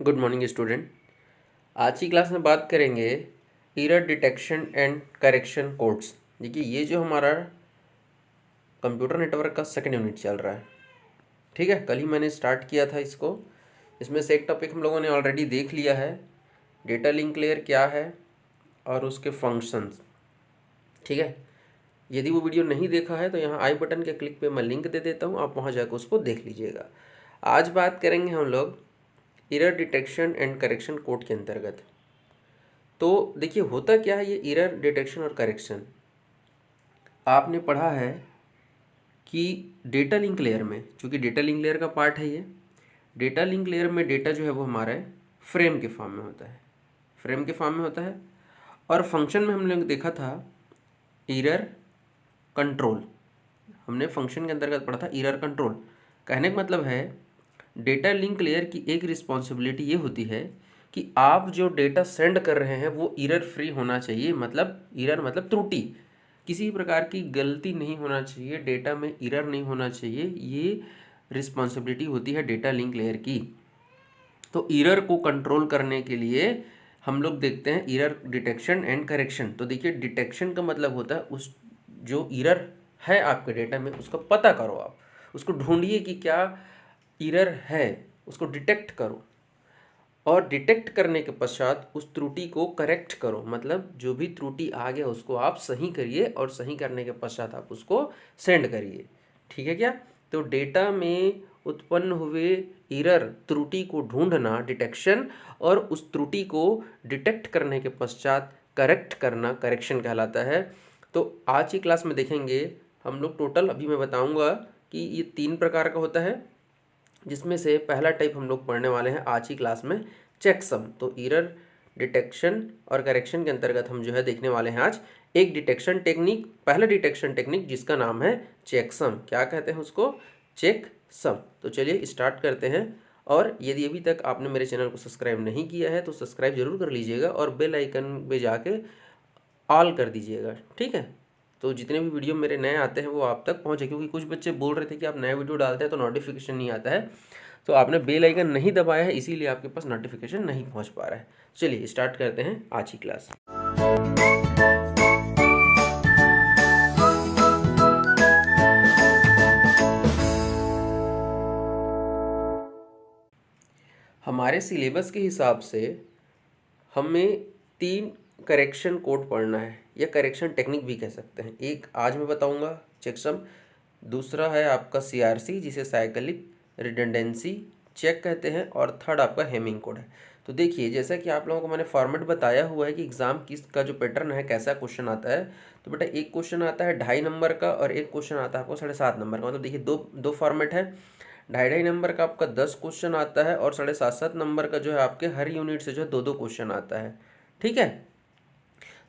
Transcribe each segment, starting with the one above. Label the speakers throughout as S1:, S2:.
S1: Good morning student. आज की class में बात करेंगे error detection and correction codes. देखिए ये जो हमारा कंप्यूटर नेटवर्क का सेकंड यूनिट चल रहा है, ठीक है। कल ही मैंने स्टार्ट किया था इसको। इसमें से एक टॉपिक हम लोगों ने ऑलरेडी देख लिया है, डेटा लिंक लेयर क्या है और उसके फंक्शंस, ठीक है। यदि वो वीडियो नहीं देखा है तो यहाँ आई बटन के क्लिक पे मैं लिंक दे देता हूँ, आप वहाँ जाकर उसको देख लीजिएगा। आज बात करेंगे हम लोग error detection and correction code के अंतर्गत। तो देखिए होता क्या है ये एरर डिटेक्शन और करेक्शन। आपने पढ़ा है कि डेटा लिंक लेयर में, चूँकि डेटा लिंक लेयर का पार्ट है ये, डेटा लिंक लेयर में डेटा जो है वो हमारा फ्रेम के फॉर्म में होता है, फ्रेम के फॉर्म में होता है। और फंक्शन में हमने देखा था एरर कंट्रोल, हमने फंक्शन के अंतर्गत पढ़ा था एरर कंट्रोल। कहने का मतलब है डेटा लिंक लेयर की एक रिस्पॉन्सिबिलिटी ये होती है कि आप जो डेटा सेंड कर रहे हैं वो एरर फ्री होना चाहिए। मतलब एरर मतलब त्रुटि, किसी प्रकार की गलती नहीं होना चाहिए, डेटा में एरर नहीं होना चाहिए। ये रिस्पॉन्सिबिलिटी होती है डेटा लिंक लेयर की। तो एरर को कंट्रोल करने के लिए हम लोग देखते हैं एरर डिटेक्शन एंड करेक्शन। तो देखिए डिटेक्शन का मतलब होता है उस जो एरर है आपके डेटा में उसका पता करो, आप उसको ढूंढिए कि क्या एरर है, उसको डिटेक्ट करो और डिटेक्ट करने के पश्चात उस त्रुटि को करेक्ट करो। मतलब जो भी त्रुटि आ गया उसको आप सही करिए और सही करने के पश्चात आप उसको सेंड करिए, ठीक है क्या। तो डेटा में उत्पन्न हुए एरर त्रुटि को ढूंढना डिटेक्शन, और उस त्रुटि को डिटेक्ट करने के पश्चात करेक्ट करना करेक्शन कहलाता है। तो आज की क्लास में देखेंगे हम लोग टोटल, अभी मैं बताऊंगा कि ये 3 प्रकार का होता है, जिसमें से पहला टाइप हम लोग पढ़ने वाले हैं आज की क्लास में चेकसम। तो एरर डिटेक्शन और करेक्शन के अंतर्गत हम जो है देखने वाले हैं आज एक डिटेक्शन टेक्निक, पहला डिटेक्शन टेक्निक जिसका नाम है चेकसम। क्या कहते हैं उसको? चेकसम। तो चलिए स्टार्ट करते हैं। और यदि अभी तक आपने मेरे चैनल को सब्सक्राइब नहीं किया है तो सब्सक्राइब जरूर कर लीजिएगा और बेल आइकन पे जाके ऑल कर दीजिएगा, ठीक है। तो जितने भी वीडियो मेरे नए आते हैं वो आप तक पहुँचे, क्योंकि कुछ बच्चे बोल रहे थे कि आप नया वीडियो डालते हैं तो नोटिफिकेशन नहीं आता है। तो आपने बेल आइकन नहीं दबाया है इसीलिए आपके पास नोटिफिकेशन नहीं पहुंच पा रहा है। चलिए स्टार्ट करते हैं आज की क्लास। हमारे सिलेबस के हिसाब से हमें 3 करेक्शन कोड पढ़ना है या करेक्शन टेक्निक भी कह सकते हैं। एक आज मैं बताऊंगा चेकसम, दूसरा है आपका सीआरसी जिसे साइक्लिक रिडंडेंसी चेक कहते हैं, और थर्ड आपका हेमिंग कोड है। तो देखिए जैसा कि आप लोगों को मैंने फॉर्मेट बताया हुआ है कि एग्जाम किस का जो पैटर्न है कैसा क्वेश्चन आता है। तो बेटा एक क्वेश्चन आता है 2.5 नंबर का और एक क्वेश्चन आता है आपको 7.5 नंबर का। मतलब देखिए दो फॉर्मेट है। 2.5 नंबर का आपका 10 क्वेश्चन आता है और 7.5 नंबर का जो है आपके हर यूनिट से जो है 2 क्वेश्चन आता है, ठीक है।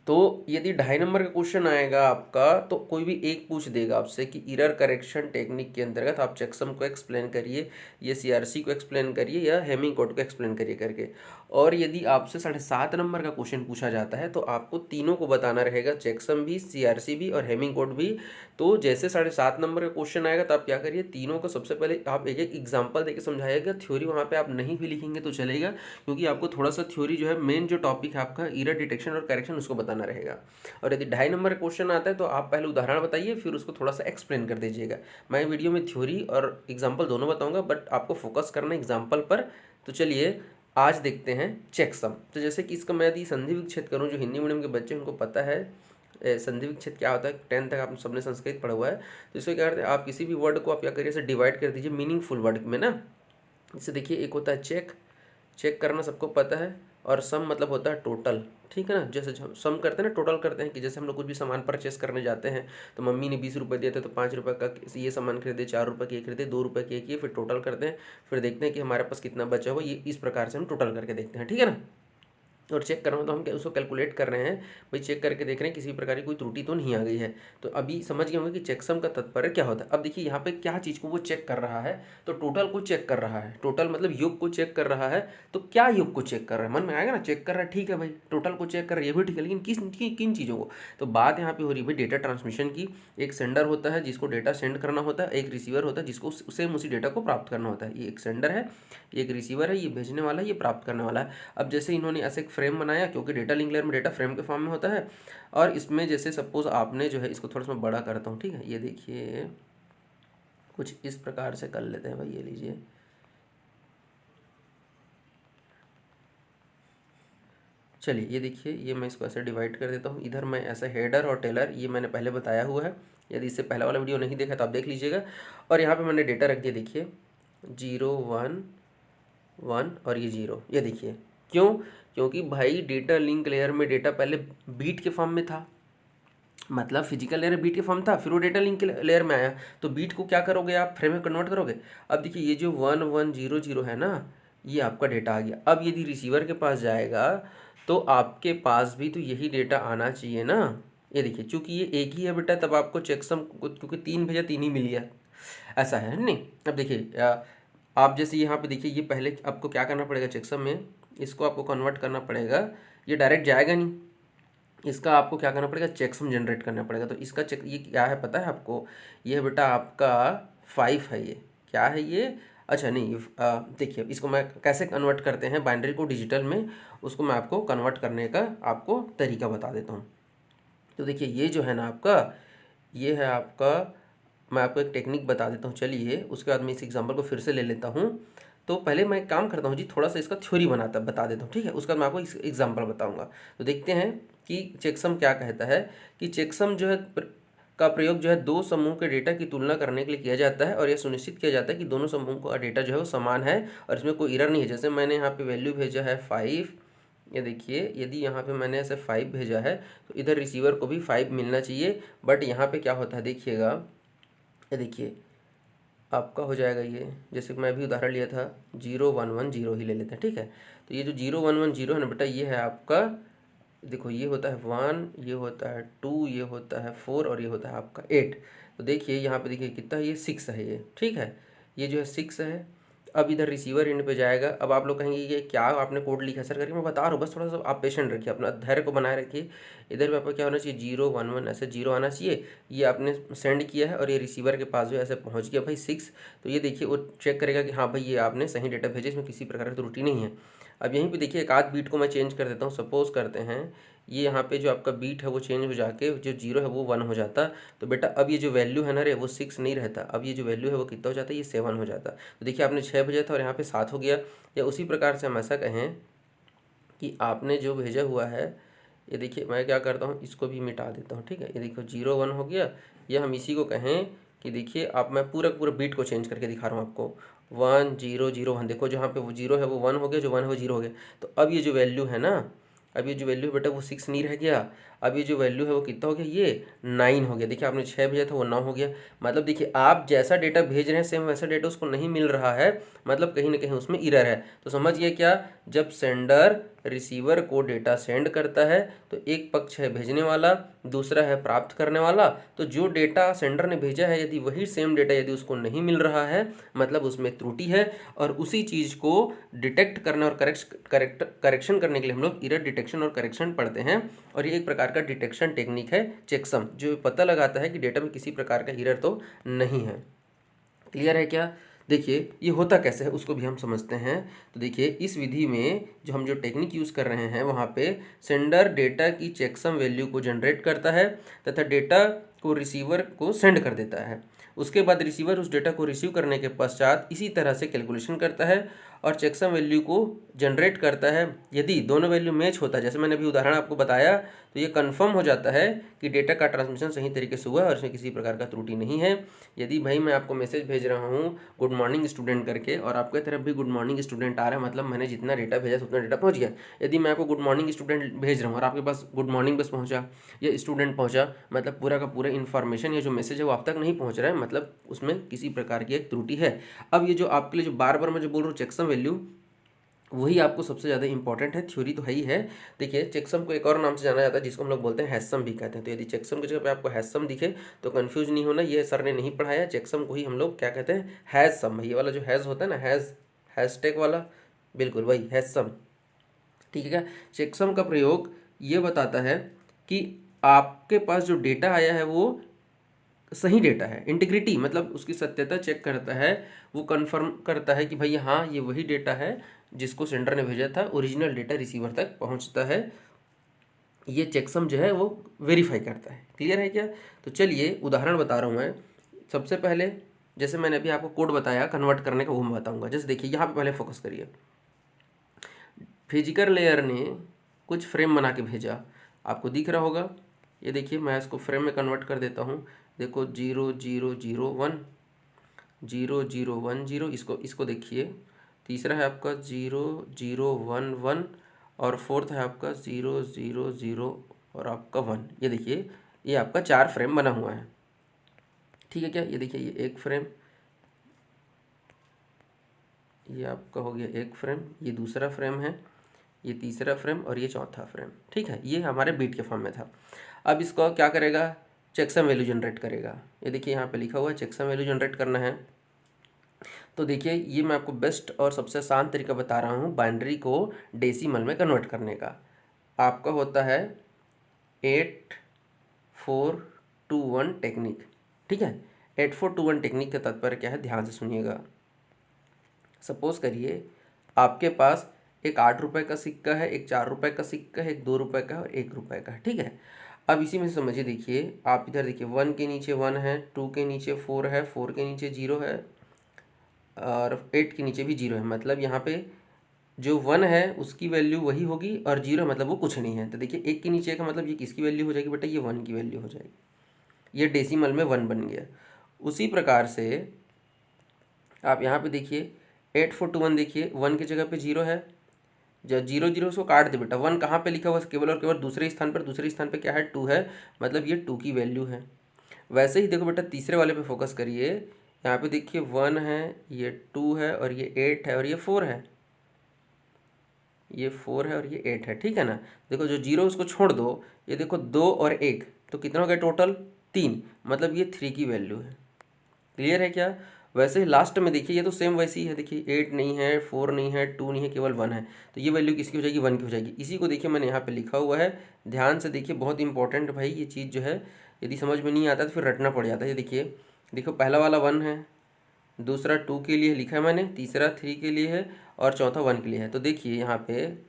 S1: तो यदि 2.5 नंबर का क्वेश्चन आएगा आपका तो कोई भी एक पूछ देगा आपसे कि एरर करेक्शन टेक्निक के अंतर्गत आप चेकसम को एक्सप्लेन करिए, ये सीआरसी को एक्सप्लेन करिए या हेमिंग कोड को एक्सप्लेन करिए करके। और यदि आपसे 7.5 नंबर का क्वेश्चन पूछा जाता है तो आपको तीनों को बताना रहेगा, चेकसम भी, सीआरसी भी और हेमिंग कोड भी। तो जैसे 7.5 नंबर का क्वेश्चन आएगा तो आप क्या करिए, तीनों को सबसे पहले आप एक एक एग्जाम्पल देकर समझाइएगा। थ्योरी वहाँ पे आप नहीं भी लिखेंगे तो चलेगा, क्योंकि आपको थोड़ा सा थ्योरी जो है मेन जो टॉपिक है आपका एरर डिटेक्शन और करेक्शन उसको बताना रहेगा। और यदि 2.5 नंबर का क्वेश्चन आता है तो आप पहले उदाहरण बताइए फिर उसको थोड़ा सा एक्सप्लेन कर दीजिएगा। मैं वीडियो में थ्योरी और एग्जाम्पल दोनों बताऊंगा, बट आपको फोकस करना है एग्जाम्पल पर। तो चलिए आज देखते हैं चेकसम। तो जैसे कि इसका मैं यदि संधि विच्छेद करूँ, जो हिंदी मीडियम के बच्चे उनको पता है संधि विच्छेद क्या होता है, 10th तक आप सबने संस्कृत पढ़ा हुआ है। तो इसको क्या करते हैं, आप किसी भी वर्ड को आप क्या करिए, डिवाइड कर दीजिए मीनिंगफुल वर्ड में ना। जैसे देखिए एक होता है चेक, चेक करना सबको पता है, और सम मतलब होता है टोटल, ठीक है ना। जैसे सम करते हैं ना, टोटल करते हैं कि जैसे हम लोग कुछ भी सामान परचेस करने जाते हैं तो मम्मी ने 20 रुपये दिए थे तो 5 रुपये का ये सामान खरीदे, 4 रुपये की ये खरीदे, 2 रुपये की एक ये, फिर टोटल करते हैं, फिर देखते हैं कि हमारे पास कितना बचा हुआ, ये इस प्रकार से हम टोटल करके देखते हैं, ठीक है ना। और चेक करना तो हम क्या उसको कैलकुलेट कर रहे हैं, भाई चेक करके देख रहे हैं किसी प्रकार की कोई त्रुटि तो नहीं आ गई है। तो अभी समझ गए होंगे कि चेकसम का तात्पर्य क्या होता है। अब देखिए यहाँ पे क्या चीज़ को वो चेक कर रहा है, तो टोटल को चेक कर रहा है, टोटल मतलब योग को चेक कर रहा है। तो क्या योग को चेक कर रहा है, मन में आएगा ना, चेक कर रहा है ठीक है भाई, टोटल को चेक कर रहा है ये भी ठीक है, लेकिन किन चीज़ों को। तो बात यहाँ पे हो रही है भाई डेटा ट्रांसमिशन की। एक सेंडर होता है जिसको डेटा सेंड करना होता है, एक रिसीवर होता है जिसको सेम उसी डेटा को प्राप्त करना होता है। ये एक सेंडर है, ये एक रिसीवर है, ये भेजने वाला है, ये प्राप्त करने वाला है। अब जैसे इन्होंने ऐसे एक फ्रेम बनाया, क्योंकि डेटा लिंक लेयर में डेटा फ्रेम के फॉर्म में होता है, और इसमें जैसे सपोज आपने जो है इसको थोड़ा सा मैं बड़ा करता हूँ, ठीक है, ये देखिए कुछ इस प्रकार से कर लेते हैं भाई, ये लीजिए, चलिए ये देखिए, ये मैं इसको ऐसे डिवाइड कर देता हूँ। इधर मैं ऐसा हेडर और टेलर ये मैंने पहले बताया हुआ है, यदि इससे पहला वाला वीडियो नहीं देखा तो आप देख लीजिएगा। और यहाँ पे मैंने डेटा रख दिया, देखिए 0 1 1 और ये 0, ये देखिए क्यों, क्योंकि भाई डेटा लिंक लेयर में डेटा पहले बीट के फॉर्म में था, मतलब फिजिकल लेयर बीट के फॉर्म था, फिर वो डेटा लिंक लेयर में आया, तो बीट को क्या करोगे आप, फ्रेम में कन्वर्ट करोगे। अब देखिए ये जो 1100 है ना, ये आपका डेटा आ गया। अब यदि रिसीवर के पास जाएगा तो आपके पास भी तो यही डेटा आना चाहिए ना। ये देखिए चूंकि ये एक ही है बेटा, तब आपको चेकसम, क्योंकि 3 भेजा 3 ही मिल गया, ऐसा है नहीं। अब देखिए आप जैसे यहाँ पे देखिए, ये पहले आपको क्या करना पड़ेगा, चेकसम में इसको आपको कन्वर्ट करना पड़ेगा, ये डायरेक्ट जाएगा नहीं, इसका आपको क्या करना पड़ेगा, चेकसम जनरेट करना पड़ेगा। तो इसका चेक ये क्या है पता है आपको, ये है बेटा आपका 5 है, ये क्या है ये, अच्छा नहीं देखिए इसको मैं कैसे कन्वर्ट करते हैं बाइनरी को डिजिटल में, उसको मैं आपको कन्वर्ट करने का आपको तरीका बता देता हूँ। तो देखिए ये जो है ना आपका, ये है आपका, मैं आपको एक टेक्निक बता देता हूँ, चलिए उसके बाद मैं इस एग्जांपल को फिर से ले लेता हूँ। तो पहले मैं एक काम करता हूँ जी, थोड़ा सा इसका थ्योरी बता देता हूँ, ठीक है, उसके बाद मैं आपको इस एग्जांपल बताऊँगा। तो देखते हैं कि चेकसम क्या कहता है, कि चेकसम जो है का प्रयोग जो है दो समूह के डेटा की तुलना करने के लिए किया जाता है, और यह सुनिश्चित किया जाता है कि दोनों समूह का डेटा जो है वो समान है और इसमें कोई एरर नहीं है। जैसे मैंने यहाँ पे वैल्यू भेजा है 5, ये देखिए यदि यहाँ पे मैंने ऐसे 5 भेजा है तो इधर रिसीवर को भी 5 मिलना चाहिए, बट यहाँ पे क्या होता है देखिएगा, ये देखिए आपका हो जाएगा ये, जैसे कि मैं भी उदाहरण लिया था 0110 ही ले लेते हैं, ठीक है। तो ये जो 0110 है ना बेटा, ये है आपका, देखो ये होता है 1, ये होता है 2, ये होता है 4 और ये होता है आपका 8। तो देखिए यहाँ पे देखिए कितना है, ये 6 है, ये ठीक है, ये जो है 6 है। अब इधर रिसीवर एंड पे जाएगा। अब आप लोग कहेंगे ये क्या आपने कोड लिखा है सर करके, मैं बता रहा हूँ, बस थोड़ा सा आप पेशेंट रखिए, अपना धैर्य को बनाए रखिए। इधर भी आपका क्या होना चाहिए, 0 1 1 ऐसे 0 आना चाहिए। ये आपने सेंड किया है और ये रिसीवर के पास भी ऐसे पहुँच गया भाई 6। तो ये देखिए वो चेक करेगा कि हाँ भाई ये आपने सही डेटा भेजा, इसमें किसी प्रकार की त्रुटि नहीं है। अब यहीं पे देखिए एक आध बीट को मैं चेंज कर देता हूँ, सपोज करते हैं ये यहाँ पे जो आपका बीट है वो चेंज हो जाके जो 0 है वो 1 हो जाता। तो बेटा अब ये जो वैल्यू है ना रे, वो 6 नहीं रहता, अब ये जो वैल्यू है वो कितना हो जाता है, ये 7 हो जाता। तो देखिए आपने 6 भेजा था और यहाँ पे 7 हो गया। या उसी प्रकार से हम ऐसा कहें कि आपने जो भेजा हुआ है, ये देखिए मैं क्या करता हूँ, इसको भी मिटा देता हूँ, ठीक है। ये देखो 0 1 हो गया। या हम इसी को कहें कि देखिए आप, मैं पूरा बीट को चेंज करके दिखा रहा हूँ आपको, 1 0 0 1, देखो जहाँ पे वो 0 है वो 1 हो गया, जो 1 है वो 0 हो गया। तो अब ये जो वैल्यू है ना, अब ये जो वैल्यू है बेटा वो 6 नहीं रह गया, अब ये जो वैल्यू है वो कितना हो गया, ये 9 हो गया। देखिए आपने 6 भेजा था वो 9 हो गया। मतलब देखिए आप जैसा डेटा भेज रहे हैं सेम वैसा डेटा उसको नहीं मिल रहा है, मतलब कहीं ना कहीं उसमें एरर है। तो समझिए क्या, जब सेंडर रिसीवर को डेटा सेंड करता है तो एक पक्ष है भेजने वाला, दूसरा है प्राप्त करने वाला। तो जो डेटा सेंडर ने भेजा है यदि वही सेम डेटा यदि उसको नहीं मिल रहा है, मतलब उसमें त्रुटि है। और उसी चीज़ को डिटेक्ट करने और करेक्शन करने के लिए हम लोग एरर डिटेक्शन और करेक्शन पढ़ते हैं। और ये एक प्रकार का डिटेक्शन टेक्निक है चेकसम, जो पता लगाता है कि डेटा में किसी प्रकार का एरर तो नहीं है। क्लियर है क्या। देखिए ये होता कैसे है उसको भी हम समझते हैं। तो देखिए इस विधि में जो हम जो टेक्निक यूज़ कर रहे हैं, वहाँ पे सेंडर डेटा की चेकसम वैल्यू को जनरेट करता है तथा डेटा को रिसीवर को सेंड कर देता है। उसके बाद रिसीवर उस डेटा को रिसीव करने के पश्चात इसी तरह से कैलकुलेशन करता है और चेकसम वैल्यू को जनरेट करता है। यदि दोनों वैल्यू मैच होता है, जैसे मैंने अभी उदाहरण आपको बताया, तो ये कंफर्म हो जाता है कि डेटा का ट्रांसमिशन सही तरीके से हुआ है और इसमें किसी प्रकार का त्रुटि नहीं है। यदि भाई मैं आपको मैसेज भेज रहा हूँ गुड मॉर्निंग स्टूडेंट करके और आपके तरफ भी गुड मॉर्निंग स्टूडेंट आ रहा है, मतलब मैंने जितना डेटा भेजा उतना डेटा पहुँच गया। यदि मैं आपको गुड मॉर्निंग स्टूडेंट भेज रहा हूँ और आपके पास गुड मॉर्निंग बस पहुँचा या स्टूडेंट पहुँचा, मतलब पूरा का पूरा इन्फॉर्मेशन या जो मैसेज है वो आप तक नहीं पहुँच रहा है, मतलब उसमें किसी प्रकार की एक त्रुटि है। अब ये जो आपके लिए जो बार बार मैं जो बोल रहा हूँ चेकसम वैल्यू, वही आपको सबसे ज़्यादा इंपॉर्टेंट है। थ्योरी तो है ही है। देखिए चेकसम को एक और नाम से जाना जाता है जिसको हम लोग बोलते हैं हैशसम भी कहते हैं। तो यदि चेकसम की जगह पे आपको हैशसम दिखे तो कंफ्यूज नहीं होना, ये सर ने नहीं पढ़ाया। चेकसम को ही हम लोग क्या कहते हैं, हैशसम। ये वाला जो हैज होता है ना, हैशटैग वाला, बिल्कुल वही हैशसम। ठीक है क्या? चेकसम का प्रयोग ये बताता है कि आपके पास जो डेटा आया है वो सही डेटा है। इंटीग्रिटी मतलब उसकी सत्यता चेक करता है, वो कंफर्म करता है कि भाई हाँ ये वही डेटा है जिसको सेंडर ने भेजा था, ओरिजिनल डेटा रिसीवर तक पहुंचता है। ये चेकसम जो है वो वेरीफाई करता है। क्लियर है क्या? तो चलिए उदाहरण बता रहा हूँ मैं। सबसे पहले जैसे मैंने अभी आपको कोड बताया कन्वर्ट करने का, वो मैं बताऊँगा। जैसे देखिए यहाँ पे पहले फोकस करिए। फिजिकल लेयर ने कुछ फ्रेम बना के भेजा, आपको दिख रहा होगा। ये देखिए मैं इसको फ्रेम में कन्वर्ट कर देता हूँ। देखो 0 0 0 1 0 0 1 0, इसको देखिए। तीसरा है आपका 0 0 1 1 और फोर्थ है आपका 0 0 0 और आपका 1। ये देखिए ये आपका 4 फ्रेम बना हुआ है। ठीक है क्या? ये देखिए ये एक फ्रेम, ये आपका हो गया एक फ्रेम, ये दूसरा फ्रेम है, ये तीसरा फ्रेम और ये चौथा फ्रेम। ठीक है, ये हमारे बीट के फॉर्म में था। अब इसको क्या करेगा, चेकसम वैल्यू जनरेट करेगा। ये देखिए यहाँ पे लिखा हुआ है चेकसम वैल्यू जनरेट करना है। तो देखिए ये मैं आपको बेस्ट और सबसे आसान तरीका बता रहा हूँ बाइनरी को डेसिमल में कन्वर्ट करने का। आपका होता है 8421 टेक्निक। ठीक है, 8421 टेक्निक का तात्पर्य क्या है, ध्यान से सुनिएगा। सपोज करिए आपके पास एक 8 रुपये का सिक्का है, एक 4 रुपये का सिक्का है, एक 2 रुपये का और 1 रुपये का। ठीक है, अब इसी में से समझिए। देखिए आप इधर देखिए 1 के नीचे 1 है, 2 के नीचे 4 है, 4 के नीचे 0 है और 8 के नीचे भी 0 है। मतलब यहाँ पे जो 1 है उसकी वैल्यू वही होगी और 0 मतलब वो कुछ नहीं है। तो देखिए 1 के नीचे का मतलब ये किसकी वैल्यू हो जाएगी बेटा, ये 1 की वैल्यू हो जाएगी। ये डेसिमल में 1 बन गया। उसी प्रकार से आप यहाँ पे देखिए 8421 देखिए 1 की जगह पे 0 है, जब 0 0 उसको काट दे बेटा। 1 कहाँ पे लिखा हुआ है, केवल और केवल दूसरे स्थान पर। दूसरे स्थान पे क्या है, 2 है, मतलब ये 2 की वैल्यू है। वैसे ही देखो बेटा तीसरे वाले पे फोकस करिए। यहाँ पे देखिए 1 है, ये 2 है और ये 8 है और ये 4 है, ये 4 है और ये 8 है। ठीक है ना? देखो जो 0 उसको छोड़ दो, ये देखो 2 और 1 तो कितना हो गया टोटल 3, मतलब ये 3 की वैल्यू है। क्लियर है क्या? वैसे ही लास्ट में देखिए ये तो सेम वैसी ही है। देखिए 8 नहीं है, 4 नहीं है, 2 नहीं है, केवल 1 है। तो ये वैल्यू किसकी हो जाएगी, 1 की हो जाएगी। इसी को देखिए मैंने यहाँ पे लिखा हुआ है, ध्यान से देखिए। बहुत इंपॉर्टेंट भाई ये चीज़ जो है, यदि समझ में नहीं आता तो फिर रटना पड़ जाता है। ये देखिए, देखो पहला वाला 1 है, दूसरा 2 के लिए लिखा है मैंने, तीसरा 3 के लिए है और चौथा 1 के लिए है। तो देखिए यहाँ पे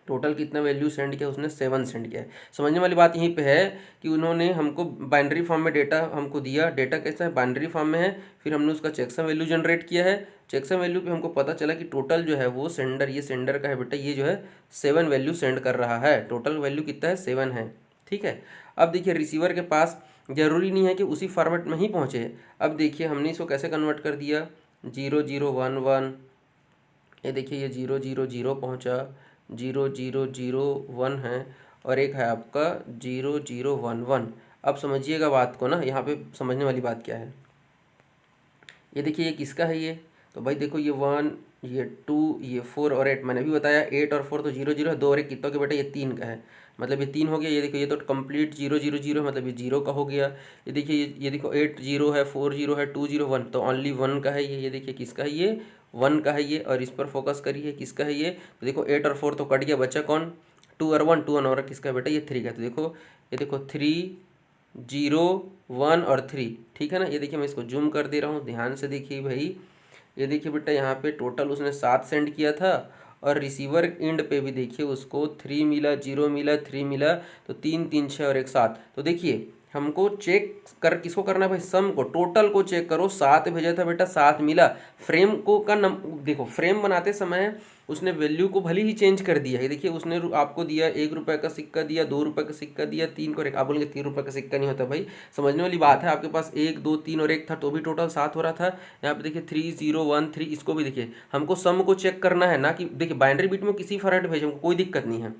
S1: टोटल कितना वैल्यू सेंड किया उसने, 7 सेंड किया है। समझने वाली बात यहीं पे है कि उन्होंने हमको बाइनरी फॉर्म में डेटा हमको दिया। डेटा कैसा है, बाइनरी फॉर्म में है। फिर हमने उसका चेकसम वैल्यू जनरेट किया है। चेकसम वैल्यू पे हमको पता चला कि टोटल जो है वो सेंडर, ये सेंडर का है बेटा, ये जो है 7 वैल्यू सेंड कर रहा है। टोटल वैल्यू कितना है, 7 है। ठीक है, अब देखिए रिसीवर के पास ज़रूरी नहीं है कि उसी फॉर्मेट में ही पहुँचे। अब देखिए हमने इसको कैसे कन्वर्ट कर दिया, 0 0 1 1, ये देखिए ये 0 0 0 पहुँचा, 0 0 0 1 है और एक है आपका 0 0 1 1। अब समझिएगा बात को ना, यहाँ पे समझने वाली बात क्या है। ये देखिए ये किसका है ये, तो भाई देखो ये 1, ये 2, ये 4 और 8। मैंने भी बताया 8 और 4 तो 0 0 है, 2 और 1 कितना के बेटा, ये 3 का है, मतलब ये 3 हो गया। ये देखो ये तो कंप्लीट 0 0 0 मतलब ये 0 का हो गया। ये देखिए ये देखो 8 0 है, 4 0 है, 2 0 1, तो ओनली 1 का है ये। देखिए किसका है ये, 1 का है ये। और इस पर फोकस करिए किसका है ये, तो देखो 8 और 4 तो कट गया, बचा कौन, 2 और 1, 2 और किसका है बेटा, ये 3 का। तो देखो ये देखो 3 0 1 और 3। ठीक है ना? ये देखिए मैं इसको जूम कर दे रहा हूँ, ध्यान से देखिए भाई। ये देखिए बेटा यहाँ पे टोटल उसने 7 सेंड किया था और रिसीवर एंड पे भी देखिए उसको 3 मिला, 0 मिला, 3 मिला, तो 3 3 6 और 1 7। तो देखिए हमको चेक कर किसको करना है भाई, सम को, टोटल को चेक करो। 7 भेजा था बेटा, 7 मिला। फ्रेम को का देखो फ्रेम बनाते समय उसने वैल्यू को भले ही चेंज कर दिया है। देखिए उसने आपको दिया 1 रुपये का सिक्का दिया, 2 रुपये का सिक्का दिया, 3 को 1। आप बोलेंगे 3 रुपये का सिक्का नहीं होता भाई, समझने वाली बात है। आपके पास 1 2 3 और 1 था तो भी टोटल 7 हो रहा था। यहाँ पे देखिए 3 0 1 3, इसको भी देखिए हमको सम को चेक करना है ना कि देखिए बाइनरी बिट में किसी फॉर्मेट भेजे हमको कोई दिक्कत नहीं है।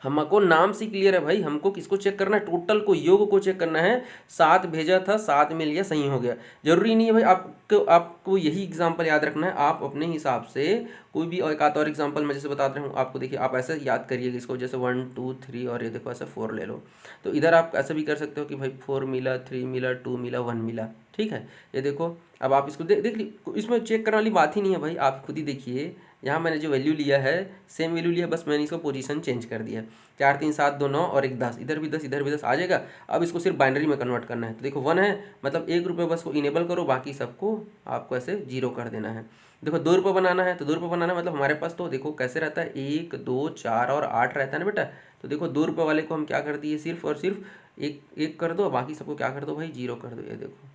S1: हमको नाम से क्लियर है भाई, हमको किसको चेक करना है, टोटल को, योग को चेक करना है। 7 भेजा था, 7 मिल गया, सही हो गया। जरूरी नहीं है भाई आपको यही एग्जाम्पल याद रखना है, आप अपने हिसाब से कोई भी एक आध और एग्जाम्पल मैं जैसे बता रहा हूँ आपको, देखिए आप ऐसे याद करिएगा इसको, जैसे 1 2 3 और ये देखो ऐसे 4 ले लो। तो इधर आप ऐसे भी कर सकते हो कि भाई 4 मिला, 3 मिला, 2 मिला, 1 मिला, ठीक है। ये देखो, अब आप इसको देख लीजिए, इसमें चेक करने वाली बात ही नहीं है भाई, आप खुद ही देखिए। यहाँ मैंने जो वैल्यू लिया है सेम वैल्यू लिया, बस मैंने इसको पोजीशन चेंज कर दिया। 4 3 7 2 9 और एक 10, इधर भी 10 इधर भी 10 आ जाएगा। अब इसको सिर्फ बाइनरी में कन्वर्ट करना है, तो देखो 1 है, मतलब 1 रुपये बस को इनेबल करो, बाकी सबको आपको ऐसे जीरो कर देना है। देखो 2 रुपये बनाना है, तो 2 रुपये बनाना है, मतलब हमारे पास तो देखो कैसे रहता है, 1 2 4 और 8 रहता है ना बेटा। तो देखो 2 रुपये वाले को हम क्या कर दिए, सिर्फ और सिर्फ एक एक कर दो, बाकी सबको क्या कर दो भाई, जीरो कर दो। ये देखो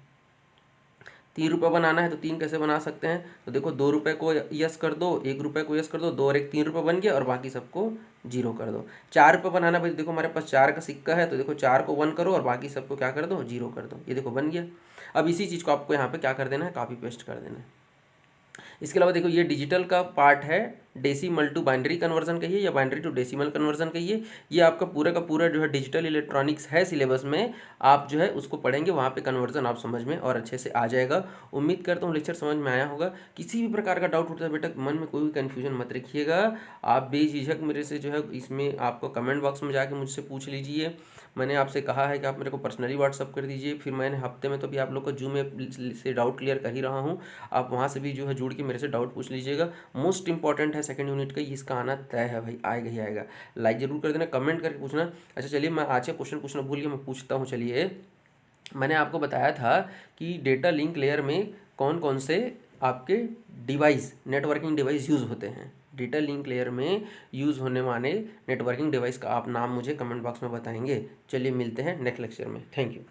S1: 3 रुपये बनाना है, तो 3 कैसे बना सकते हैं, तो देखो 2 रुपये को यस कर दो, 1 रुपये को यस कर दो, 2 और 1 3 रुपये बन गया, और बाकी सबको जीरो कर दो। 4 रुपये बनाना भाई, देखो हमारे पास 4 का सिक्का है, तो देखो 4 को 1 करो और बाकी सबको क्या कर दो, जीरो कर दो। ये देखो बन गया। अब इसी चीज़ को आपको यहाँ पे क्या कर देना है, कॉपी पेस्ट कर देना है। इसके अलावा देखो ये डिजिटल का पार्ट है, डेसिमल टू बाइनरी कन्वर्जन कहिए या बाइनरी टू डेसिमल कन्वर्जन कहिए, ये आपका पूरा का पूरा जो है डिजिटल इलेक्ट्रॉनिक्स है सिलेबस में, आप जो है उसको पढ़ेंगे, वहाँ पे कन्वर्जन आप समझ में और अच्छे से आ जाएगा। उम्मीद करता हूँ लेक्चर समझ में आया होगा। किसी भी प्रकार का डाउट होता है बेटा, मन में कोई भी कन्फ्यूजन मत रखिएगा, आप बेझिझक मेरे से जो है इसमें आपको कमेंट बॉक्स में जाके मुझसे पूछ लीजिए। मैंने आपसे कहा है कि आप मेरे को पर्सनली व्हाट्सअप कर दीजिए, फिर मैंने हफ्ते में तो भी आप लोग को जूम ऐप से डाउट क्लियर कर ही रहा हूँ, आप वहाँ से भी जो है जुड़ के मेरे से डाउट पूछ लीजिएगा। मोस्ट इंपॉर्टेंट है सेकंड यूनिट का, इसका आना तय है भाई, आएगा ही आएगा। लाइक जरूर कर देना, कमेंट करके पूछना। अच्छा चलिए, मैं आज का क्वेश्चन पूछना भूल गया, मैं पूछता हूँ। चलिए, मैंने आपको बताया था कि डेटा लिंक लेयर में कौन कौन से आपके डिवाइस, नेटवर्किंग डिवाइस यूज़ होते हैं। डेटा लिंक लेयर में यूज़ होने वाले नेटवर्किंग डिवाइस का आप नाम मुझे कमेंट बॉक्स में बताएंगे। चलिए मिलते हैं नेक्स्ट लेक्चर में, थैंक यू।